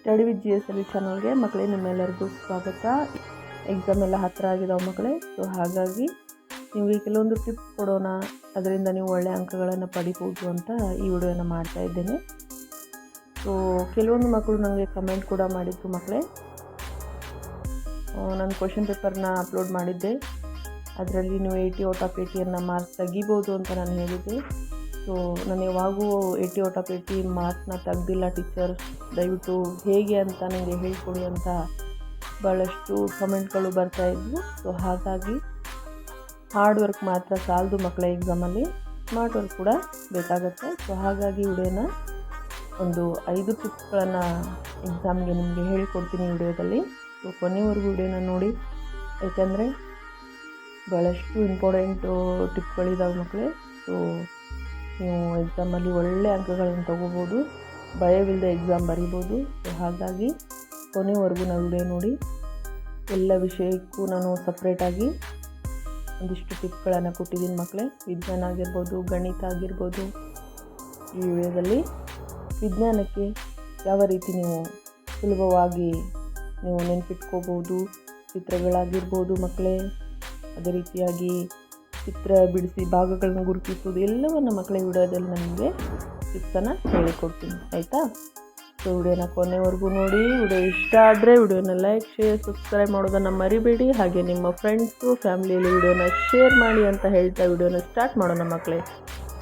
Study with GSLV ಚಾನಲ್ಗೆ ಮಕ್ಕಳೇ ನಿಮ್ಮೆಲ್ಲರಿಗೂ ಸ್ವಾಗತ. ಎಕ್ಸಾಮ್ ಎಲ್ಲ ಹತ್ತಿರ ಆಗಿದಾವೆ ಮಕ್ಕಳೇ. ಸೊ ಹಾಗಾಗಿ ನಿಮಗೆ ಕೆಲವೊಂದು ಟಿಪ್ಸ್ ಕೊಡೋಣ, ಅದರಿಂದ ನೀವು ಒಳ್ಳೆಯ ಅಂಕಗಳನ್ನು ಪಡಿಬೋದು ಅಂತ ಈ ವಿಡಿಯೋನ ಮಾಡ್ತಾ ಇದ್ದೇನೆ. ಸೊ ಕೆಲವೊಂದು ಮಕ್ಕಳು ನನಗೆ ಕಮೆಂಟ್ ಕೂಡ ಮಾಡಿದ್ರು ಮಕ್ಕಳೇ. ನಾನು ಕ್ವಶನ್ ಪೇಪರ್ನ ಅಪ್ಲೋಡ್ ಮಾಡಿದ್ದೆ, ಅದರಲ್ಲಿ ನೀವು 80 ಔಟ್ ಆಫ್ 80 ಮಾರ್ಕ್ಸ್ ತೆಗಿಬೋದು ಅಂತ ನಾನು ಹೇಳಿದ್ದೆ. ಸೊ ನಾನು ಯಾವಾಗೂ 80 ಔಟ್ ಆಫ್ 80 ಮಾರ್ಕ್ಸ್ನ ತೆಗ್ದಿಲ್ಲ ಟೀಚರ್, ದಯವಿಟ್ಟು ಹೇಗೆ ಅಂತ ನನಗೆ ಹೇಳ್ಕೊಡಿ ಅಂತ ಭಾಳಷ್ಟು ಕಮೆಂಟ್ಗಳು ಬರ್ತಾಯಿದ್ವು. ಸೊ ಹಾಗಾಗಿ ಹಾರ್ಡ್ ವರ್ಕ್ ಮಾತ್ರ ಸಾಲದು ಮಕ್ಕಳ, ಎಕ್ಸಾಮಲ್ಲಿ ಸ್ಮಾರ್ಟ್ ವರ್ಕ್ ಕೂಡ ಬೇಕಾಗುತ್ತೆ. ಸೊ ಹಾಗಾಗಿ ವಿಡಿಯೋನ ಒಂದು 5 ಟಿಪ್ಸ್ಗಳನ್ನು ಎಕ್ಸಾಮ್ಗೆ ನಿಮಗೆ ಹೇಳಿಕೊಡ್ತೀನಿ ವಿಡಿಯೋದಲ್ಲಿ. ಸೊ ಕೊನೆವರೆಗೂ ವಿಡಿಯೋನ ನೋಡಿ, ಯಾಕೆಂದರೆ ಭಾಳಷ್ಟು ಇಂಪಾರ್ಟೆಂಟು ಟಿಪ್ಗಳಿದ್ದಾವೆ ಮಕ್ಕಳೇ. ಸೊ ನೀವು ಎಕ್ಸಾಮಲ್ಲಿ ಒಳ್ಳೆಯ ಅಂಕಗಳನ್ನು ತಗೋಬೋದು, ಭಯವಿಲ್ಲದೆ ಎಕ್ಸಾಮ್ ಬರೀಬೋದು. ಸೊ ಹಾಗಾಗಿ ಕೊನೆವರೆಗೂ ನಾವು ವಿಡಿಯೋ ನೋಡಿ. ಎಲ್ಲ ವಿಷಯಕ್ಕೂ ನಾನು ಸಪ್ರೇಟಾಗಿ ಒಂದಿಷ್ಟು ಟಿಪ್ಗಳನ್ನು ಕೊಟ್ಟಿದ್ದೀನಿ ಮಕ್ಕಳೇ. ವಿಜ್ಞಾನ ಆಗಿರ್ಬೋದು, ಗಣಿತ ಆಗಿರ್ಬೋದು. ಈ ವಿಡಿಯೋದಲ್ಲಿ ವಿಜ್ಞಾನಕ್ಕೆ ಯಾವ ರೀತಿ ನೀವು ಸುಲಭವಾಗಿ ನೀವು ನೆನಪಿಟ್ಕೋಬೋದು, ಚಿತ್ರಗಳಾಗಿರ್ಬೋದು ಮಕ್ಕಳೇ, ಅದೇ ರೀತಿಯಾಗಿ ಚಿತ್ರ ಬಿಡಿಸಿ ಭಾಗಗಳನ್ನು ಗುರುತಿಸೋದು ಎಲ್ಲವನ್ನು ಮಕ್ಕಳ ವಿಡಿಯೋದಲ್ಲಿ ನನಗೆ ಟಿಪ್ಸನ್ನು ಹೇಳಿಕೊಡ್ತೀನಿ, ಆಯಿತಾ? ಸೊ ವಿಡಿಯೋನ ಕೊನೆವರೆಗೂ ನೋಡಿ. ವಿಡಿಯೋ ಇಷ್ಟ ಆದರೆ ವಿಡಿಯೋನ ಲೈಕ್, ಶೇರ್, ಸಬ್ಸ್ಕ್ರೈಬ್ ಮಾಡೋದನ್ನು ಮರಿಬೇಡಿ. ಹಾಗೆ ನಿಮ್ಮ ಫ್ರೆಂಡ್ಸು ಫ್ಯಾಮಿಲಿಯಲ್ಲಿ ವಿಡಿಯೋನ ಶೇರ್ ಮಾಡಿ ಅಂತ ಹೇಳ್ತಾ ವಿಡಿಯೋನ ಸ್ಟಾರ್ಟ್ ಮಾಡೋಣ ಮಕ್ಕಳೇ,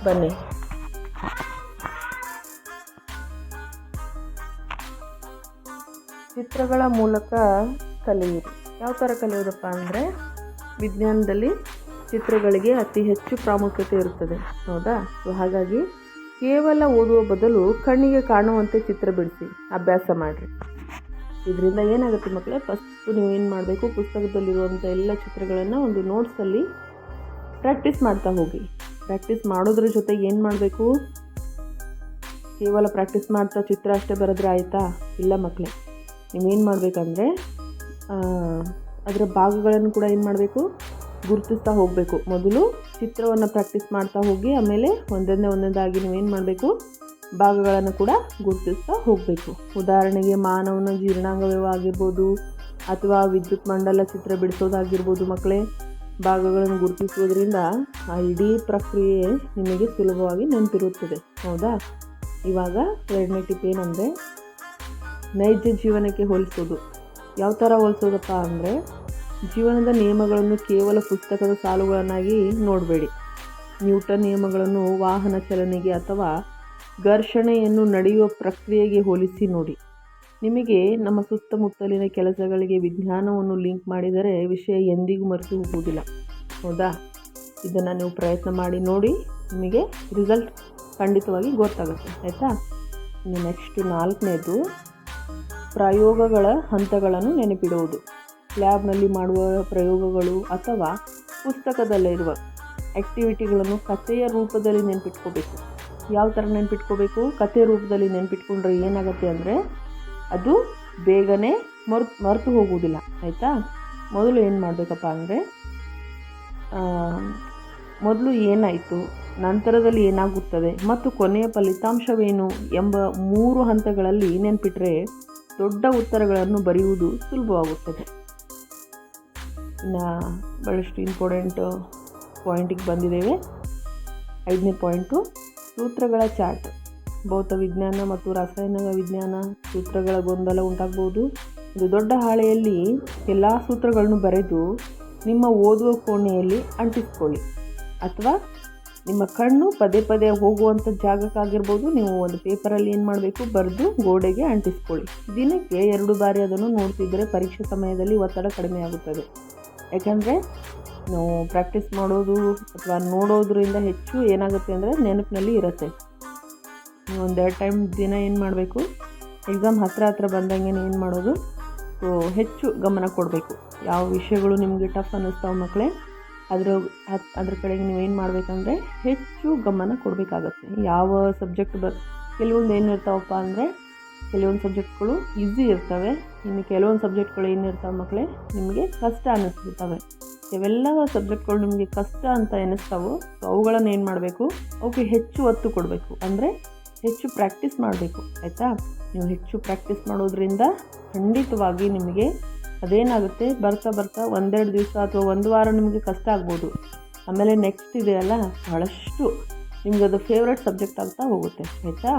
ಬನ್ನಿ. ಚಿತ್ರಗಳ ಮೂಲಕ ಕಲಿಯಿರಿ. ಯಾವ ಥರ ಕಲಿಯೋದಪ್ಪ ಅಂದರೆ, ವಿಜ್ಞಾನದಲ್ಲಿ ಚಿತ್ರಗಳಿಗೆ ಅತಿ ಹೆಚ್ಚು ಪ್ರಾಮುಖ್ಯತೆ ಇರುತ್ತದೆ, ಹೌದಾ? ಸೊ ಹಾಗಾಗಿ ಕೇವಲ ಓದುವ ಬದಲು ಕಣ್ಣಿಗೆ ಕಾಣುವಂತೆ ಚಿತ್ರ ಬಿಡಿಸಿ ಅಭ್ಯಾಸ ಮಾಡಿರಿ. ಇದರಿಂದ ಏನಾಗುತ್ತೆ ಮಕ್ಕಳೇ, ಫಸ್ಟು ನೀವೇನು ಮಾಡಬೇಕು, ಪುಸ್ತಕದಲ್ಲಿರುವಂಥ ಎಲ್ಲ ಚಿತ್ರಗಳನ್ನು ಒಂದು ನೋಟ್ಸಲ್ಲಿ ಪ್ರಾಕ್ಟೀಸ್ ಮಾಡ್ತಾ ಹೋಗಿ. ಪ್ರಾಕ್ಟೀಸ್ ಮಾಡೋದ್ರ ಜೊತೆಗೆ ಏನು ಮಾಡಬೇಕು, ಕೇವಲ ಪ್ರಾಕ್ಟೀಸ್ ಮಾಡ್ತಾ ಚಿತ್ರ ಅಷ್ಟೇ ಬರೆದ್ರೆ ಆಯಿತಾ? ಇಲ್ಲ ಮಕ್ಕಳೇ, ನೀವೇನು ಮಾಡಬೇಕಂದ್ರೆ ಅದರ ಭಾಗಗಳನ್ನು ಕೂಡ ಏನು ಮಾಡಬೇಕು, ಗುರುತಿಸ್ತಾ ಹೋಗಬೇಕು. ಮೊದಲು ಚಿತ್ರವನ್ನು ಪ್ರಾಕ್ಟೀಸ್ ಮಾಡ್ತಾ ಹೋಗಿ, ಆಮೇಲೆ ಒಂದೊಂದಾಗಿ ನೀವೇನು ಮಾಡಬೇಕು, ಭಾಗಗಳನ್ನು ಕೂಡ ಗುರುತಿಸ್ತಾ ಹೋಗಬೇಕು. ಉದಾಹರಣೆಗೆ ಮಾನವನ ಜೀರ್ಣಾಂಗವ್ಯವ ಆಗಿರ್ಬೋದು, ಅಥವಾ ವಿದ್ಯುತ್ ಮಂಡಲ ಚಿತ್ರ ಬಿಡಿಸೋದಾಗಿರ್ಬೋದು ಮಕ್ಕಳೇ. ಭಾಗಗಳನ್ನು ಗುರುತಿಸೋದ್ರಿಂದ ಆ ಇಡೀ ಪ್ರಕ್ರಿಯೆ ನಿಮಗೆ ಸುಲಭವಾಗಿ ನೆನಪಿರುತ್ತದೆ, ಹೌದಾ? ಇವಾಗ 2ನೇ ಟಿಪ್ ಏನಂದರೆ, ನೈಜ ಜೀವನಕ್ಕೆ ಹೋಲಿಸೋದು. ಯಾವ ಥರ ಹೋಲಿಸೋದಪ್ಪ ಅಂದರೆ, ಜೀವನದ ನಿಯಮಗಳನ್ನು ಕೇವಲ ಪುಸ್ತಕದ ಸಾಲುಗಳನ್ನಾಗಿ ನೋಡಬೇಡಿ. ನ್ಯೂಟನ್ ನಿಯಮಗಳನ್ನು ವಾಹನ ಚಲನೆಗೆ ಅಥವಾ ಘರ್ಷಣೆಯನ್ನು ನಡೆಯುವ ಪ್ರಕ್ರಿಯೆಗೆ ಹೋಲಿಸಿ ನೋಡಿ. ನಿಮಗೆ ನಮ್ಮ ಸುತ್ತಮುತ್ತಲಿನ ಕೆಲಸಗಳಿಗೆ ವಿಜ್ಞಾನವನ್ನು ಲಿಂಕ್ ಮಾಡಿದರೆ ವಿಷಯ ಎಂದಿಗೂ ಮರೆತು ಹೋಗುವುದಿಲ್ಲ, ಹೌದಾ? ಇದನ್ನು ನೀವು ಪ್ರಯತ್ನ ಮಾಡಿ ನೋಡಿ, ನಿಮಗೆ ರಿಸಲ್ಟ್ ಖಂಡಿತವಾಗಿ ಗೊತ್ತಾಗುತ್ತೆ, ಆಯಿತಾ? ಇನ್ನು ನೆಕ್ಸ್ಟ್ 4ನೇದು, ಪ್ರಯೋಗಗಳ ಹಂತಗಳನ್ನು ನೆನಪಿಡುವುದು. ಲ್ಯಾಬ್ನಲ್ಲಿ ಮಾಡುವ ಪ್ರಯೋಗಗಳು ಅಥವಾ ಪುಸ್ತಕದಲ್ಲಿರುವ ಆ್ಯಕ್ಟಿವಿಟಿಗಳನ್ನು ಕಥೆಯ ರೂಪದಲ್ಲಿ ನೆನಪಿಟ್ಕೋಬೇಕು. ಯಾವ ಥರ ನೆನಪಿಟ್ಕೋಬೇಕು, ಕಥೆಯ ರೂಪದಲ್ಲಿ ನೆನಪಿಟ್ಕೊಂಡ್ರೆ ಏನಾಗುತ್ತೆ ಅಂದರೆ ಅದು ಬೇಗನೆ ಮರೆತು ಹೋಗುವುದಿಲ್ಲ, ಆಯಿತಾ? ಮೊದಲು ಏನು ಮಾಡಬೇಕಪ್ಪ ಅಂದರೆ, ಮೊದಲು ಏನಾಯಿತು, ನಂತರದಲ್ಲಿ ಏನಾಗುತ್ತದೆ ಮತ್ತು ಕೊನೆಯ ಫಲಿತಾಂಶವೇನು ಎಂಬ 3 ಹಂತಗಳಲ್ಲಿ ನೆನಪಿಟ್ರೆ ದೊಡ್ಡ ಉತ್ತರಗಳನ್ನು ಬರೆಯುವುದು ಸುಲಭವಾಗುತ್ತದೆ. ಇನ್ನು ಭಾಳಷ್ಟು ಇಂಪಾರ್ಟೆಂಟ್ ಪಾಯಿಂಟಿಗೆ ಬಂದಿದ್ದೇವೆ. 5ನೇ ಪಾಯಿಂಟು, ಸೂತ್ರಗಳ ಚಾರ್ಟ್. ಭೌತ ವಿಜ್ಞಾನ ಮತ್ತು ರಾಸಾಯನಿಕ ವಿಜ್ಞಾನ ಸೂತ್ರಗಳ ಗೊಂದಲ ಉಂಟಾಗ್ಬೋದು. ಒಂದು ದೊಡ್ಡ ಹಾಳೆಯಲ್ಲಿ ಎಲ್ಲ ಸೂತ್ರಗಳನ್ನು ಬರೆದು ನಿಮ್ಮ ಓದುವ ಕೋಣೆಯಲ್ಲಿ ಅಂಟಿಸ್ಕೊಳ್ಳಿ, ಅಥವಾ ನಿಮ್ಮ ಕಣ್ಣು ಪದೇ ಪದೇ ಹೋಗುವಂಥ ಜಾಗಕ್ಕಾಗಿರ್ಬೋದು, ನೀವು ಒಂದು ಪೇಪರಲ್ಲಿ ಏನು ಮಾಡಬೇಕು, ಬರೆದು ಗೋಡೆಗೆ ಅಂಟಿಸ್ಕೊಳ್ಳಿ. ದಿನಕ್ಕೆ 2 ಬಾರಿ ಅದನ್ನು ನೋಡ್ತಿದ್ದರೆ ಪರೀಕ್ಷೆ ಸಮಯದಲ್ಲಿ ಒತ್ತಡ ಕಡಿಮೆ ಆಗುತ್ತದೆ. ಯಾಕಂದರೆ ನಾವು ಪ್ರಾಕ್ಟೀಸ್ ಮಾಡೋದು ಅಥವಾ ನೋಡೋದ್ರಿಂದ ಹೆಚ್ಚು ಏನಾಗುತ್ತೆ ಅಂದರೆ ನೆನಪಿನಲ್ಲಿ ಇರುತ್ತೆ. ನೀವು 1-2 ಟೈಮ್ ದಿನ ಏನು ಮಾಡಬೇಕು, ಎಕ್ಸಾಮ್ ಹತ್ರ ಬಂದಂಗೆ ಏನು ಮಾಡೋದು, ಸೊ ಹೆಚ್ಚು ಗಮನ ಕೊಡಬೇಕು. ಯಾವ ವಿಷಯಗಳು ನಿಮಗೆ ಟಫ್ ಅನ್ನಿಸ್ತಾವೆ ಮಕ್ಕಳೇ, ಅದ್ರ ಕಡೆಗೆ ನೀವೇನು ಮಾಡಬೇಕಂದ್ರೆ ಹೆಚ್ಚು ಗಮನ ಕೊಡಬೇಕಾಗತ್ತೆ. ಯಾವ ಸಬ್ಜೆಕ್ಟ್ ಕೆಲವೊಂದು ಏನಿರ್ತಾವಪ್ಪ ಅಂದರೆ, ಕೆಲವೊಂದು ಸಬ್ಜೆಕ್ಟ್ಗಳು ಈಸಿ ಇರ್ತವೆ, ಇನ್ನು ಕೆಲವೊಂದು ಸಬ್ಜೆಕ್ಟ್ಗಳು ಏನಿರ್ತಾವೆ ಮಕ್ಕಳೇ ನಿಮಗೆ ಕಷ್ಟ ಅನ್ನಿಸ್ಬಿಡ್ತವೆ. ಇವೆಲ್ಲ ಸಬ್ಜೆಕ್ಟ್ಗಳು ನಿಮಗೆ ಕಷ್ಟ ಅಂತ ಎನಿಸ್ತಾವೋ, ಸೊ ಅವುಗಳನ್ನು ಏನು ಮಾಡಬೇಕು, ಅವಕ್ಕೆ ಹೆಚ್ಚು ಒತ್ತು ಕೊಡಬೇಕು. ಅಂದರೆ ಹೆಚ್ಚು ಪ್ರಾಕ್ಟೀಸ್ ಮಾಡಬೇಕು, ಆಯಿತಾ? ನೀವು ಹೆಚ್ಚು ಪ್ರಾಕ್ಟೀಸ್ ಮಾಡೋದ್ರಿಂದ ಖಂಡಿತವಾಗಿ ನಿಮಗೆ ಅದೇನಾಗುತ್ತೆ, ಬರ್ತಾ ಬರ್ತಾ ಒಂದೆರಡು ದಿವಸ ಅಥವಾ ಒಂದು ವಾರ ನಿಮಗೆ ಕಷ್ಟ ಆಗ್ಬೋದು. ಆಮೇಲೆ ನೆಕ್ಸ್ಟ್ ಇದೆಯಲ್ಲ, ಬಹಳಷ್ಟು ನಿಮ್ಗೆ ಅದು ಫೇವ್ರೆಟ್ ಸಬ್ಜೆಕ್ಟ್ ಆಗ್ತಾ ಹೋಗುತ್ತೆ, ಆಯಿತಾ?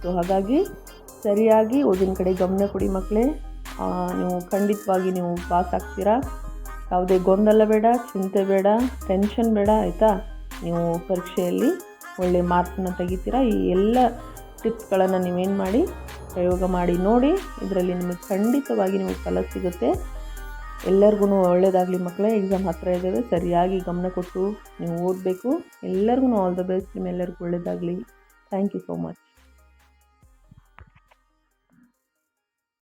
ಸೊ ಹಾಗಾಗಿ ಸರಿಯಾಗಿ ಓದಿನ ಕಡೆ ಗಮನ ಕೊಡಿ ಮಕ್ಕಳೇ. ನೀವು ಖಂಡಿತವಾಗಿ ನೀವು ಪಾಸ್ ಆಗ್ತೀರಾ. ಯಾವುದೇ ಗೊಂದಲ ಬೇಡ, ಚಿಂತೆ ಬೇಡ, ಟೆನ್ಷನ್ ಬೇಡ, ಆಯಿತಾ? ನೀವು ಪರೀಕ್ಷೆಯಲ್ಲಿ ಒಳ್ಳೆ ಮಾರ್ಕ್ಸನ್ನ ತೆಗಿತೀರಾ. ಈ ಎಲ್ಲ ಟಿಪ್ಸ್ಗಳನ್ನು ನೀವೇನು ಮಾಡಿ, ಪ್ರಯೋಗ ಮಾಡಿ ನೋಡಿ. ಇದರಲ್ಲಿ ನಿಮಗೆ ಖಂಡಿತವಾಗಿ ನಿಮಗೆ ಫಲ ಸಿಗುತ್ತೆ. ಎಲ್ಲರಿಗೂ ಒಳ್ಳೆಯದಾಗಲಿ ಮಕ್ಕಳೇ. ಎಕ್ಸಾಮ್ ಹತ್ತಿರ ಇದ್ದಾವೆ, ಸರಿಯಾಗಿ ಗಮನ ಕೊಟ್ಟು ನೀವು ಓದಬೇಕು. ಎಲ್ಲರಿಗೂ ಆಲ್ ದ ಬೆಸ್ಟ್. ನಿಮ್ಮೆಲ್ಲರಿಗೂ ಒಳ್ಳೆಯದಾಗಲಿ. Thank you so much.